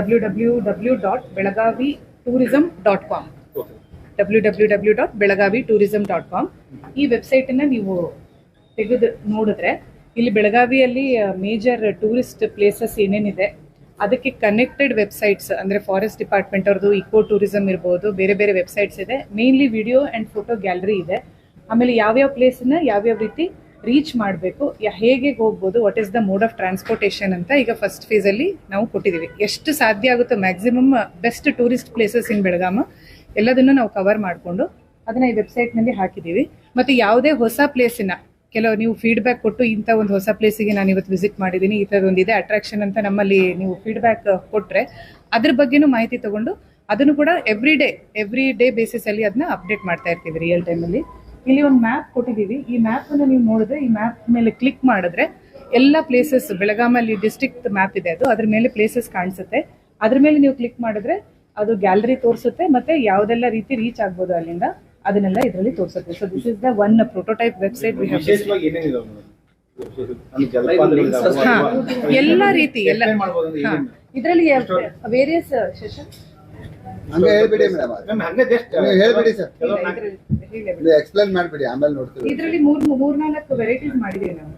www.belagavi tourism.com www.belagavi tourism.com ಈ ವೆಬ್ಸೈಟನ್ನು ನೀವು ತೆಗೆದು ನೋಡಿದ್ರೆ ಇಲ್ಲಿ ಬೆಳಗಾವಿಯಲ್ಲಿ ಮೇಜರ್ ಟೂರಿಸ್ಟ್ ಪ್ಲೇಸಸ್ ಏನೇನಿದೆ ಅದಕ್ಕೆ ಕನೆಕ್ಟೆಡ್ ವೆಬ್ಸೈಟ್ಸ್ ಅಂದರೆ ಫಾರೆಸ್ಟ್ ಡಿಪಾರ್ಟ್ಮೆಂಟ್ ಅವ್ರದ್ದು ಇಕೋ ಟೂರಿಸಮ್ ಇರ್ಬೋದು, ಬೇರೆ ಬೇರೆ ವೆಬ್ಸೈಟ್ಸ್ ಇದೆ. Mainly video and photo gallery ಇದೆ. ಆಮೇಲೆ ಯಾವ್ಯಾವ ಪ್ಲೇಸನ್ನ ಯಾವ್ಯಾವ ರೀತಿ ರೀಚ್ ಮಾಡಬೇಕು, ಹೇಗೆ ಹೋಗ್ಬೋದು, what is the mode of transportation ಅಂತ ಈಗ ಫಸ್ಟ್ ಫೇಸಲ್ಲಿ ನಾವು ಕೊಟ್ಟಿದ್ದೀವಿ. ಎಷ್ಟು ಸಾಧ್ಯ ಆಗುತ್ತೋ maximum best tourist places in Belgaum ಎಲ್ಲದನ್ನು ನಾವು ಕವರ್ ಮಾಡಿಕೊಂಡು ಅದನ್ನು ಈ ವೆಬ್ಸೈಟ್ನಲ್ಲಿ ಹಾಕಿದ್ದೀವಿ. ಮತ್ತು ಯಾವುದೇ ಹೊಸ ಪ್ಲೇಸಿನ ಕೆಲವು ನೀವು ಫೀಡ್ಬ್ಯಾಕ್ ಕೊಟ್ಟು ಇಂಥ ಒಂದು ಹೊಸ ಪ್ಲೇಸಿಗೆ ನಾನು ಇವತ್ತು ವಿಸಿಟ್ ಮಾಡಿದ್ದೀನಿ, ಈ ಥರದೊಂದಿದೆ ಅಟ್ರಾಕ್ಷನ್ ಅಂತ ನಮ್ಮಲ್ಲಿ ನೀವು ಫೀಡ್ಬ್ಯಾಕ್ ಕೊಟ್ಟರೆ ಅದ್ರ ಬಗ್ಗೆನೂ ಮಾಹಿತಿ ತೊಗೊಂಡು ಅದನ್ನು ಕೂಡ ಎವ್ರಿ ಡೇ ಬೇಸಿಸಲ್ಲಿ ಅದನ್ನ ಅಪ್ಡೇಟ್ ಮಾಡ್ತಾ ಇರ್ತೀವಿ ರಿಯಲ್ ಟೈಮಲ್ಲಿ. ಇಲ್ಲಿ ಒಂದು ಮ್ಯಾಪ್ ಕೊಟ್ಟಿದ್ದೀವಿ. ಈ ಮ್ಯಾಪನ್ನು ನೀವು ನೋಡಿದ್ರೆ ಈ ಮ್ಯಾಪ್ ಮೇಲೆ ಕ್ಲಿಕ್ ಮಾಡಿದ್ರೆ ಎಲ್ಲ ಪ್ಲೇಸಸ್ ಬೆಳಗಾಮಲ್ಲಿ ಡಿಸ್ಟ್ರಿಕ್ಟ್ ಮ್ಯಾಪ್ ಇದೆ, ಅದು ಅದ್ರ ಮೇಲೆ ಪ್ಲೇಸಸ್ ಕಾಣಿಸುತ್ತೆ. ಅದ್ರ ಮೇಲೆ ನೀವು ಕ್ಲಿಕ್ ಮಾಡಿದ್ರೆ ಅದು ಗ್ಯಾಲರಿ ತೋರಿಸುತ್ತೆ ಮತ್ತು ಯಾವುದೆಲ್ಲ ರೀತಿ ರೀಚ್ ಆಗ್ಬೋದು ಅಲ್ಲಿಂದ ಅದನ್ನೆಲ್ಲ ಇದರಲ್ಲಿ ತೋರಿಸುತ್ತೆ. So this is the one prototype website. ಎಲ್ಲ ರೀತಿ ಎಲ್ಲ ಇದರಲ್ಲಿ ವೇರಿಯಸ್ ಸೆಷನ್ ಇದರಲ್ಲಿ ಮೂರ್ನಾಲ್ಕು ವೆರೈಟೀಸ್ ಮಾಡಿದೀವಿ ನಾವು.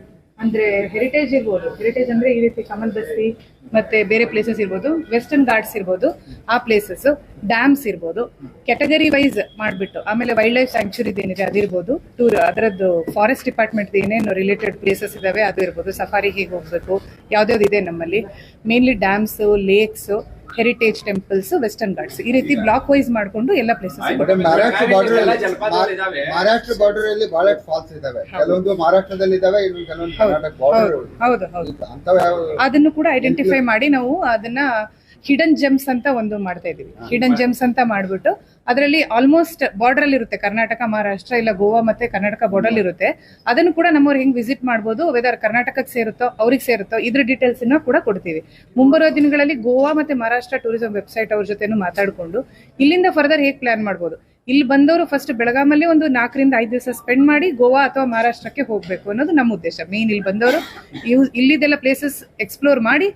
ಅಂದ್ರೆ ಹೆರಿಟೇಜ್ ಇರ್ಬೋದು, ಹೆರಿಟೇಜ್ ಅಂದ್ರೆ ಈ ರೀತಿ ಕಮಲ್ ಬಸ್ತಿ ಮತ್ತೆ ಬೇರೆ ಪ್ಲೇಸಸ್ ಇರ್ಬೋದು, ವೆಸ್ಟರ್ನ್ ಘಾಟ್ಸ್ ಇರ್ಬೋದು, ಆ ಪ್ಲೇಸಸ್, ಡ್ಯಾಮ್ಸ್ ಇರ್ಬೋದು, ಕ್ಯಾಟಗರಿ ವೈಸ್ ಮಾಡಿಬಿಟ್ಟು. ಆಮೇಲೆ ವೈಲ್ಡ್ ಲೈಫ್ ಸ್ಯಾಂಕ್ಚುರಿ ಏನಿದೆ ಅದಿರ್ಬೋದು, ಟೂರ್ ಅದರದ್ದು ಫಾರೆಸ್ಟ್ ಡಿಪಾರ್ಟ್ಮೆಂಟ್ ಏನೇನು ರಿಲೇಟೆಡ್ ಪ್ಲೇಸಸ್ ಇದಾವೆ ಅದು ಇರ್ಬೋದು, ಸಫಾರಿ ಹೇಗೆ ಹೋಗ್ಬೇಕು, ಯಾವ್ದಾವ್ದು ಇದೆ ನಮ್ಮಲ್ಲಿ. Mainly dams, lakes, heritage temples, western Ghats, ಈ ರೀತಿ ಬ್ಲಾಕ್ ವೈಸ್ ಮಾಡಿಕೊಂಡು ಎಲ್ಲ ಪ್ಲೇಸಸ್. ಮಹಾರಾಷ್ಟ್ರ ಬಾರ್ಡರ್ ಅಲ್ಲಿ ಬಹಳಷ್ಟು ಫಾಲ್ಸ್ ಇದಾವೆ, ಕೆಲವೊಂದು ಮಹಾರಾಷ್ಟ್ರದಲ್ಲಿ ಇದಾವೆ, ಕೆಲವೊಂದು ಕರ್ನಾಟಕ ಬಾರ್ಡರ್. ಹೌದು ಹೌದು, ಅದನ್ನು ಕೂಡ ಐಡೆಂಟಿಫೈ ಮಾಡಿ ನಾವು ಅದನ್ನ ಹಿಡನ್ ಜೆಮ್ಸ್ ಅಂತ ಒಂದು ಮಾಡ್ತಾ ಇದೀವಿ. ಹಿಡನ್ ಜೆಮ್ಸ್ ಅಂತ ಮಾಡ್ಬಿಟ್ಟು ಅದರಲ್ಲಿ ಆಲ್ಮೋಸ್ಟ್ ಬಾರ್ಡರ್ ಅಲ್ಲಿ ಇರುತ್ತೆ, ಕರ್ನಾಟಕ, ಮಹಾರಾಷ್ಟ್ರ, ಇಲ್ಲ ಗೋವಾ ಮತ್ತೆ ಕರ್ನಾಟಕ ಬಾರ್ಡರ್ ಇರುತ್ತೆ. ಅದನ್ನು ಕೂಡ ನಮ್ಮವ್ರು ಹೆಂಗ್ ವಿಸಿಟ್ ಮಾಡ್ಬೋದು, ವೆದರ್ ಕರ್ನಾಟಕಕ್ಕೆ ಸೇರುತ್ತೋ ಅವ್ರಿಗೆ ಸೇರುತ್ತೋ ಇದ್ರ ಡೀಟೇಲ್ಸ್ ಕೂಡ ಕೊಡ್ತೀವಿ. ಮುಂಬರುವ ದಿನಗಳಲ್ಲಿ ಗೋವಾ ಮತ್ತೆ ಮಹಾರಾಷ್ಟ್ರ ಟೂರಿಸಂ ವೆಬ್ಸೈಟ್ ಅವ್ರ ಜೊತೆನೂ ಮಾತಾಡ್ಕೊಂಡು ಇಲ್ಲಿಂದ ಫರ್ದರ್ ಹೇಗೆ ಪ್ಲಾನ್ ಮಾಡ್ಬೋದು. ಇಲ್ಲಿ ಬಂದವರು ಫಸ್ಟ್ ಬೆಳಗಾಮಲ್ಲಿ ಒಂದು 4 ರಿಂದ 5 ದಿವಸ ಸ್ಪೆಂಡ್ ಮಾಡಿ ಗೋವಾ ಅಥವಾ ಮಹಾರಾಷ್ಟ್ರಕ್ಕೆ ಹೋಗ್ಬೇಕು ಅನ್ನೋದು ನಮ್ಮ ಉದ್ದೇಶ. ಮೇನ್ ಇಲ್ಲಿ ಬಂದವರು ಇಲ್ಲಿದೆಲ್ಲ ಪ್ಲೇಸಸ್ ಎಕ್ಸ್ಪ್ಲೋರ್ ಮಾಡಿ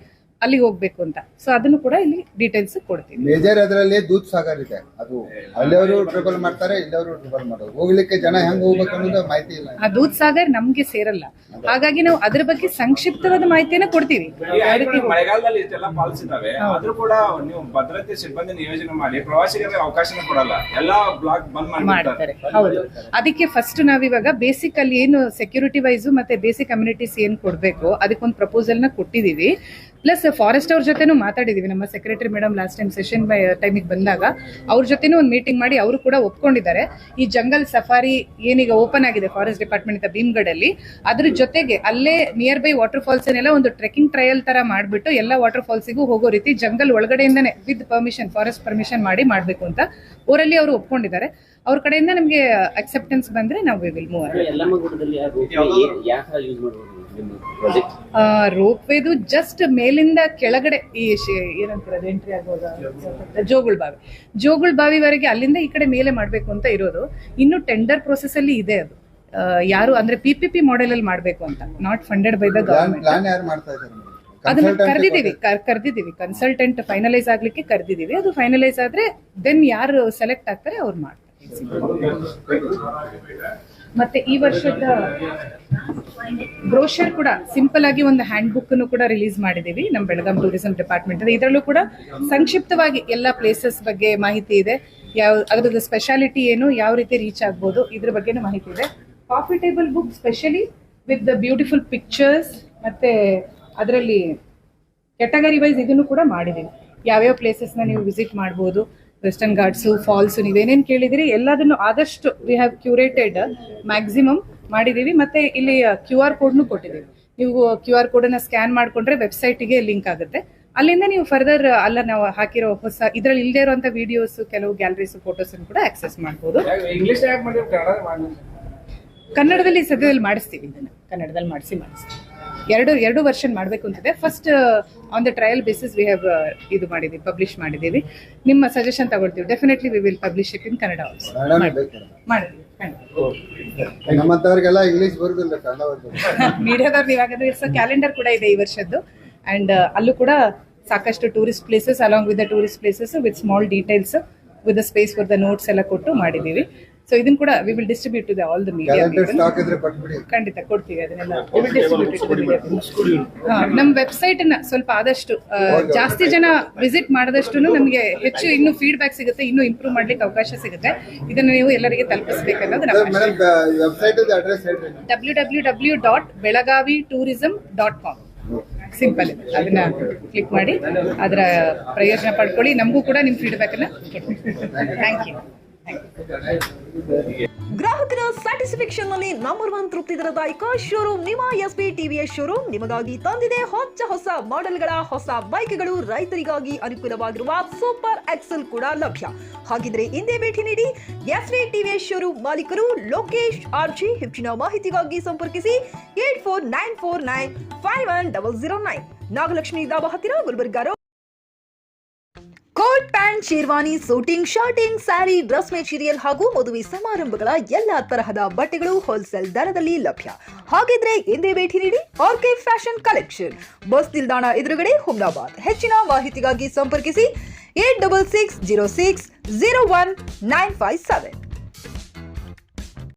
ಅಲ್ಲಿಗೆ ಹೋಗ್ಬೇಕು ಅಂತ. ಸೊ ಅದನ್ನು ಕೂಡ ಇಲ್ಲಿ ಡೀಟೇಲ್ಸ್ ಕೊಡ್ತೀವಿ. ಮೇಜರ್ ಅದರಲ್ಲಿ ದೂದ್ ಸಾಗರ್ ಇದೆ, ಅದು ಅಲ್ಲಿಯವರು ಟ್ರಿಬಲ್ ಮಾಡ್ತಾರೆ, ಇಲ್ಲವರು ಟ್ರಿಬಲ್ ಮಾಡೋದು. ಹೋಗ್ಲಿಕ್ಕೆ ಜನ ಹೆಂಗ್ ಹೋಗ್ಬೇಕು ಅನ್ನೋದು ಮಾಹಿತಿ ಇಲ್ಲ. ಆ ದೂದ್ ಸಾಗರ್ ನಮ್ಗೆ ಸೇರಲ್ಲ, ಹಾಗಾಗಿ ನಾವು ಅದ್ರ ಬಗ್ಗೆ ಸಂಕ್ಷಿಪ್ತವಾದ ಮಾಹಿತಿಯನ್ನ ಕೊಡ್ತೀವಿ. ಮಳೆಗಾಲದಲ್ಲಿ ಇಷ್ಟೆಲ್ಲ ಫಾಲ್ಸ್ ಇದಾವೆ, ಆದ್ರೂ ಕೂಡ ನೀವು ಭದ್ರತೆ ಸಿಬ್ಬಂದಿ ನಿಯೋಜನೆ ಮಾಡಿ ಪ್ರವಾಸಿಗರಿಗೆ ಅವಕಾಶ ಕೊಡಲ್ಲ, ಎಲ್ಲಾ ಬ್ಲಾಕ್ ಬಂದ್ ಮಾಡ್ತಾರೆ. ಹೌದು, ಅದಕ್ಕೆ ಫಸ್ಟ್ ನಾವಿವಾಗ ಬೇಸಿಕ್ ಅಲ್ಲಿ ಏನು ಸೆಕ್ಯೂರಿಟಿ ವೈಸ್ ಮತ್ತೆ ಬೇಸಿಕ್ ಕಮ್ಯುನಿಟೀಸ್ ಏನ್ ಕೊಡ್ಬೇಕು ಅದಕ್ಕೊಂದು ಪ್ರಪೋಸಲ್ ನ ಕೊಟ್ಟಿದೀವಿ. ಪ್ಲಸ್ ಫಾರೆಸ್ಟ್ ಅವ್ರ ಜೊತೆನೂ ಮಾತಾಡಿದೀವಿ. ನಮ್ಮ secretary madam last time session ಟೈಮಿಗೆ ಬಂದಾಗ ಅವ್ರ ಜೊತೆನೂ ಒಂದು ಮೀಟಿಂಗ್ ಮಾಡಿ ಅವರು ಕೂಡ ಒಪ್ಕೊಂಡಿದ್ದಾರೆ. ಈ ಜಂಗಲ್ ಸಫಾರಿ ಏನೀಗ ಓಪನ್ ಆಗಿದೆ ಫಾರೆಸ್ಟ್ ಡಿಪಾರ್ಟ್ಮೆಂಟ್ ಇಂದ ಭೀಮ್ಗಢಲ್ಲಿ, ಅದ್ರ ಜೊತೆಗೆ ಅಲ್ಲೇ ನಿಯರ್ ಬೈ ವಾಟರ್ ಫಾಲ್ಸ್ ಅನ್ನೆಲ್ಲ ಒಂದು ಟ್ರೆಕಿಂಗ್ ಟ್ರಯಲ್ ತರ ಮಾಡ್ಬಿಟ್ಟು ಎಲ್ಲ ವಾಟರ್ ಫಾಲ್ಸಿಗೂ ಹೋಗೋ ರೀತಿ ಜಂಗಲ್ ಒಳಗಡೆಯಿಂದಾನೆ ವಿತ್ ಪರ್ಮಿಷನ್, ಫಾರೆಸ್ಟ್ ಪರ್ಮಿಷನ್ ಮಾಡ್ಬೇಕು ಅಂತ ಊರಲ್ಲಿ ಅವರು ಒಪ್ಕೊಂಡಿದ್ದಾರೆ. ಅವ್ರ ಕಡೆಯಿಂದ ನಮಗೆ ಅಕ್ಸೆಪ್ಟೆನ್ಸ್ ಬಂದ್ರೆ ನಾವು ವಿಲ್ ಮೂವ್. ರೋಪ್ವೇದು ಜಸ್ಟ್ ಮೇಲಿಂದ ಕೆಳಗಡೆ ಈ ಏನಂತಾರೆ ಎಂಟ್ರಿ ಆಗೋದ ಜೋಗುಳ್ ಬಾವಿವರೆಗೆ ಅಲ್ಲಿಂದ ಈ ಕಡೆ ಮೇಲೆ ಮಾಡ್ಬೇಕು ಅಂತ ಇರೋದು. ಇನ್ನು ಟೆಂಡರ್ ಪ್ರೊಸೆಸ್ ಅಲ್ಲಿ ಇದೆ ಅದು. ಯಾರು ಅಂದ್ರೆ PPP ಮಾಡೆಲ್ ಅಲ್ಲಿ ಮಾಡ್ಬೇಕು ಅಂತ, not funded by the government. ಅದನ್ನ ಕರೆದಿದ್ದೀವಿ ಕನ್ಸಲ್ಟೆಂಟ್ ಫೈನಲೈಸ್ ಆಗ್ಲಿಕ್ಕೆ ಕರೆದಿದ್ದೀವಿ. ಅದು ಫೈನಲೈಸ್ ಆದ್ರೆ ದೆನ್ ಯಾರು ಸೆಲೆಕ್ಟ್ ಆಗ್ತಾರೆ ಅವ್ರು ಮಾಡ್ತಾರೆ. ಮತ್ತೆ ಈ ವರ್ಷದ ಬ್ರೋಷರ್ ಕೂಡ ಸಿಂಪಲ್ ಆಗಿ ಒಂದು ಹ್ಯಾಂಡ್ ಬುಕ್ ಕೂಡ ರಿಲೀಸ್ ಮಾಡಿದೀವಿ ನಮ್ಮ ಬೆಳಗಾಂ ಟೂರಿಸಂ ಡಿಪಾರ್ಟ್ಮೆಂಟ್. ಇದರಲ್ಲೂ ಕೂಡ ಸಂಕ್ಷಿಪ್ತವಾಗಿ ಎಲ್ಲ ಪ್ಲೇಸಸ್ ಬಗ್ಗೆ ಮಾಹಿತಿ ಇದೆ, ಅದ್ರದ್ದು ಸ್ಪೆಷಾಲಿಟಿ ಏನು, ಯಾವ ರೀತಿ ರೀಚ್ ಆಗ್ಬೋದು ಇದ್ರ ಬಗ್ಗೆನೂ ಮಾಹಿತಿ ಇದೆ. Coffee table book specially with the beautiful pictures ಮತ್ತೆ ಅದರಲ್ಲಿ ಕ್ಯಾಟಗರಿ ವೈಸ್ ಇದನ್ನು ಕೂಡ ಮಾಡಿದೀವಿ. ಯಾವ್ಯಾವ ಪ್ಲೇಸಸ್ನ ನೀವು ವಿಸಿಟ್ ಮಾಡ್ಬೋದು, ವೆಸ್ಟರ್ನ್ ಘಾಟ್ಸು, ಫಾಲ್ಸು, ನೀವೇನೇನು ಕೇಳಿದಿರಿ ಎಲ್ಲದನ್ನು ಆದಷ್ಟು ವಿ ಹ್ಯಾವ್ ಕ್ಯೂರೇಟೆಡ್ ಮ್ಯಾಕ್ಸಿಮಮ್ ಮಾಡಿದ್ದೀವಿ. ಮತ್ತೆ ಇಲ್ಲಿ QR ಕೋಡ್ನು ಕೊಟ್ಟಿದ್ದೀವಿ. ನೀವು QR ಕೋಡನ್ನು ಸ್ಕ್ಯಾನ್ ಮಾಡಿಕೊಂಡ್ರೆ ವೆಬ್ಸೈಟಿಗೆ ಲಿಂಕ್ ಆಗುತ್ತೆ. ಅಲ್ಲಿಂದ ನೀವು ಫರ್ದರ್ ಅಲ್ಲ ನಾವು ಹಾಕಿರೋ ಹೊಸ ಇದರಲ್ಲಿ ಇಲ್ಲದೆ ಇರುವಂಥ ವಿಡಿಯೋಸ್, ಕೆಲವು ಗ್ಯಾಲರೀಸ್, ಫೋಟೋಸನ್ನು ಕೂಡ ಆಕ್ಸೆಸ್ ಮಾಡ್ಬೋದು. ಕನ್ನಡದಲ್ಲಿ ಸದ್ಯದಲ್ಲಿ ಮಾಡಿಸ್ತೀವಿ, ಇದನ್ನು ಕನ್ನಡದಲ್ಲಿ ಮಾಡಿಸ್ತೀವಿ. ಎರಡು ವರ್ಷನ್ ಮಾಡಬೇಕು ಅಂತಿದೆ. First on the trial basis we have ಇದು ಮಾಡಿದ್ದೀವಿ, ಪಬ್ಲಿಷ್ ಮಾಡಿದ್ದೀವಿ. ನಿಮ್ಮ ಸಜೆಷನ್ ತಗೊಳ್ತೀವಿ. Definitely we will publish it in Kannada also. ಮಾಡಿದ್ದೀವಿ ಮೀಡಿಯಾದವ್ರು ಇವಾಗ ಕ್ಯಾಲೆಂಡರ್ ಕೂಡ ಇದೆ ಈ ವರ್ಷದ್ದು. ಅಂಡ್ ಅಲ್ಲೂ ಕೂಡ ಸಾಕಷ್ಟು tourist places along with the tourist places with small details with the space for the notes ಎಲ್ಲ ಕೊಟ್ಟು ಮಾಡಿದ್ದೀವಿ. ಸೊ ಇದನ್ನ ಕೂಡ we will distribute to all the media. Calendar stock ಇದ್ರೆ ಕೊಟ್ಬಿಡಿ. ಖಂಡಿತ ಕೊಡ್ತೀವಿ ಅದನ್ನೆಲ್ಲ. We will distribute to the media. ನಮ್ಮ ವೆಬ್ಸೈಟ್ ಅನ್ನ ಸ್ವಲ್ಪ ಆದಷ್ಟು ಜಾಸ್ತಿ ಜನ ವಿಸಿಟ್ ಮಾಡಿದಷ್ಟು ನಮಗೆ ಹೆಚ್ಚು ಇನ್ನೂ ಫೀಡ್ಬ್ಯಾಕ್ ಸಿಗುತ್ತೆ, ಇನ್ನೂ ಇಂಪ್ರೂವ್ ಮಾಡ್ಲಿಕ್ಕೆ ಅವಕಾಶ ಸಿಗುತ್ತೆ. ಇದನ್ನ ನೀವು ಎಲ್ಲರಿಗೆ ತಲುಪಿಸಬೇಕನ್ನೋದು ನಮ್ಮ ಮೇಡಮ್ ವೆಬ್ಸೈಟ್ ಅಡ್ರೆಸ್ ಹೇಳ್ರಿ. www.belagavi.tourism.com simple. ಅದನ್ನ ಕ್ಲಿಕ್ ಮಾಡಿ ಅದರ ಪ್ರಯೋಜನ ಪಡ್ಕೊಳ್ಳಿ. ನಮಗೂ ಕೂಡ ನಿಮ್ಮ ಫೀಡ್ಬ್ಯಾಕ್ ಅನ್ನ ಥ್ಯಾಂಕ್ ಯು. ಗ್ರಾಹಕರ ಸ್ಯಾಟಿಸ್ಫ್ಯಾಕ್ಷನ್ ನಲ್ಲಿ ನಂಬರ್ 1 ತೃಪ್ತಿ ದರದಾಯಕ ಶೋರೂಮ್ ನಿಮ್ಮ ಎಸ್ಪಿ ಟಿವಿಎಸ್ ಶೋರೂಮ್ ನಿಮಗಾಗಿ ತಂದಿದೆ ಹೊಸ ಮಾಡೆಲ್ಗಳ ಹೊಸ ಬೈಕ್ಗಳು. ರೈತರಿಗಾಗಿ ಅನುಕೂಲವಾಗಿರುವ ಸೂಪರ್ ಎಕ್ಸೆಲ್ ಕೂಡ ಲಭ್ಯ. ಹಾಗಿದ್ರೆ ಹಿಂದೆ ಭೇಟಿ ನೀಡಿ ಎಸ್ಪಿ ಟಿವಿಎಸ್ ಶೋರೂಮ್ ಮಾಲೀಕರು ಲೋಕೇಶ್ ಆರ್ಜಿ. ಹೆಚ್ಚಿನ ಮಾಹಿತಿಗಾಗಿ ಸಂಪರ್ಕಿಸಿ 8494951009 ನಾಗಲಕ್ಷ್ಮಿ ದಾಬಾ ಹತ್ತಿರ Gulbarga. Coat pant, sherwani, suiting, shirting, sari, dress material ಹಾಗೂ ಮದುವೆ ಸಮಾರಂಭಗಳ ಎಲ್ಲಾ ತರಹದ ಬಟ್ಟೆಗಳು ಹೋಲ್ಸೇಲ್ ದರದಲ್ಲಿ ಲಭ್ಯ. ಹಾಗಿದ್ರೆ ಹಿಂದೆ ಭೇಟಿ ನೀಡಿ ಆರ್ಕೆ ಫ್ಯಾಷನ್ ಕಲೆಕ್ಷನ್, ಬಸ್ ನಿಲ್ದಾಣ ಎದುರುಗಡೆ, ಹುಮ್ನಾಬಾದ್. ಹೆಚ್ಚಿನ ಮಾಹಿತಿಗಾಗಿ ಸಂಪರ್ಕಿಸಿ 8660601957.